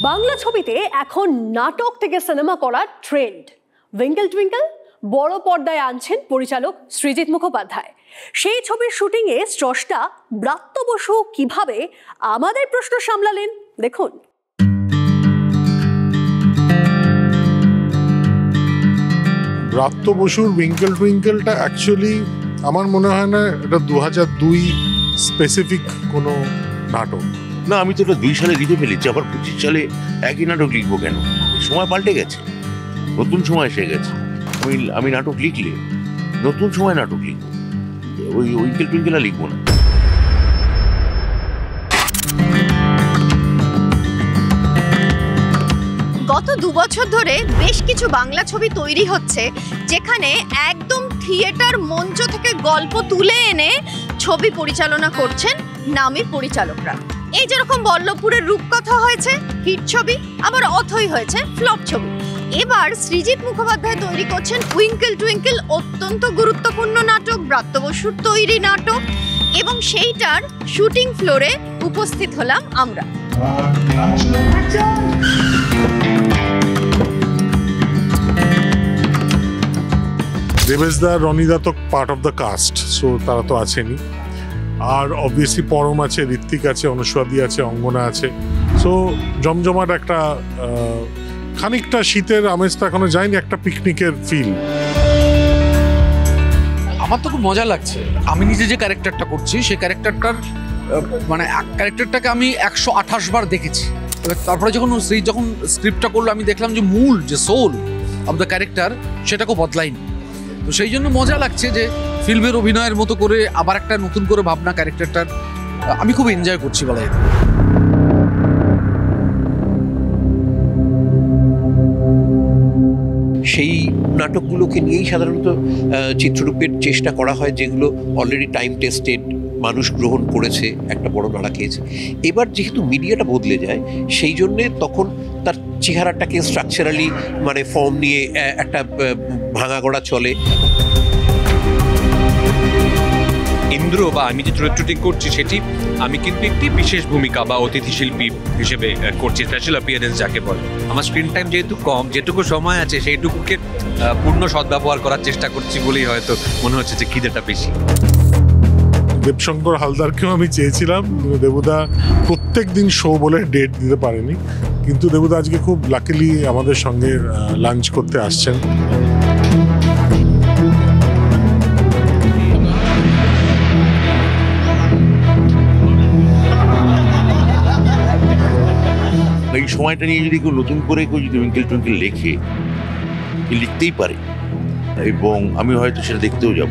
বাংলা ছবিতে এখন নাটক থেকে সিনেমা করার ট্রেন্ড। টুইঙ্কেল টুইঙ্কেল বড় পর্দায় আনছেন পরিচালক সৃজিত মুখোপাধ্যায়। সেই ছবির শুটিংয়ে স্রষ্টা ব্রাত্য বসু কিভাবে আমাদের প্রশ্ন সামলালেন দেখুন। ব্রাত্য বসুর টুইঙ্কেল টুইঙ্কেলটা অ্যাকচুয়ালি আমার মনে হয় না এটা 2002 স্পেসিফিক কোনো নাটক না। আমি তো এটা 2 সালে লিখে ফেলেছি, আবার 25 সালে একই নাটক লিখবো কেন? সময় পাল্টে গেছে, নতুন সময় এসে গেছে। আমি নাটক লিখলে নতুন সময় নাটক লিখবো, ওই টুইঙ্কেল টুইঙ্কেল লিখবো না। গত 2 বছর ধরে বেশ কিছু বাংলা ছবি তৈরি হচ্ছে যেখানে একদম থিয়েটার মঞ্চ থেকে গল্প তুলে এনে ছবি পরিচালনা করছেন নামী পরিচালকরা। এই যেরকম বল্লভপুরের রূপকথা হয়েছে হিট ছবি, আবার অথৈ হয়েছে ফ্লপ ছবি। এবার সৃজিত মুখোপাধ্যায় তৈরি করছেন টুইঙ্কেল টুইঙ্কেল, অত্যন্ত গুরুত্বপূর্ণ নাটক, ব্রাত্য বসুর তৈরি নাটক, এবং সেইটার শুটিং ফ্লোরে উপস্থিত হলাম আমরা। দেবেশদা, রনিদা তো part of the cast, so তারা তো আছেনই। আর অবভিয়াসলি পরম আছে, ঋত্বিক আছে, অনুস্বাদী আছে, অঙ্গনা আছে। সো জমজমাট একটা খানিকটা শীতের আমেজ তো এখনো যায়নি, একটা পিকনিকের ফিল। আমার তো খুব মজা লাগছে। আমি নিজে যে ক্যারেক্টারটা করছি সেই ক্যারেক্টারটার মানে ক্যারেক্টারটাকে আমি 128 বার দেখেছি। তারপরে যখন স্ক্রিপ্টটা করলো আমি দেখলাম যে মূল যে সোল অফ দ্য ক্যারেক্টার সেটাকে বদলায়নি। তো সেই জন্য মজা লাগছে যে ফিল্মের অভিনয়ের মতো করে আবার একটা নতুন করে ভাবনা ক্যারেক্টারটার আমি খুব এনজয় করছি বলা যেতে পারে। সেই নাটকগুলোকে নিয়েই সাধারণত চিত্ররূপের চেষ্টা করা হয়, যেগুলো অলরেডি টাইম টেস্টেড, মানুষ গ্রহণ করেছে, একটা বড় নাড়া খেয়েছে। এবার যেহেতু মিডিয়াটা বদলে যায়, সেই জন্যে তখন তার চেহারাটাকে স্ট্রাকচারালি মানে ফর্ম নিয়ে একটা ভাঙা গড়া চলে। ইন্দ্র বা আমি যে চরিত্রটি করছি সেটি আমি কিন্তু একটি বিশেষ ভূমিকা বা অতিথি শিল্পী হিসেবে করছি, স্পেশাল অ্যাপিয়ারেন্স যাকে বলে। আমার স্ক্রিন টাইম যেহেতু কম, যেটুকু সময় আছে সেইটুকুকে পূর্ণ সদ্ব্যবহার করার চেষ্টা করছি বলেই হয়তো মনে হচ্ছে যে খিদেটা বেশি। দেবশঙ্কর হালদারকেও আমি চেয়েছিলাম, দেবুদা প্রত্যেক দিন শো বলে ডেট দিতে পারেনি, কিন্তু দেবুদা আজকে খুব লাকিলি আমাদের সঙ্গে লাঞ্চ করতে আসছেন। এই সময়টা নিয়ে যদি কেউ নতুন করে কেউ যদি টুইঙ্কেল টুইঙ্কেল লেখে, লিখতেই পারে, এবং আমি হয়তো সেটা দেখতেও যাব।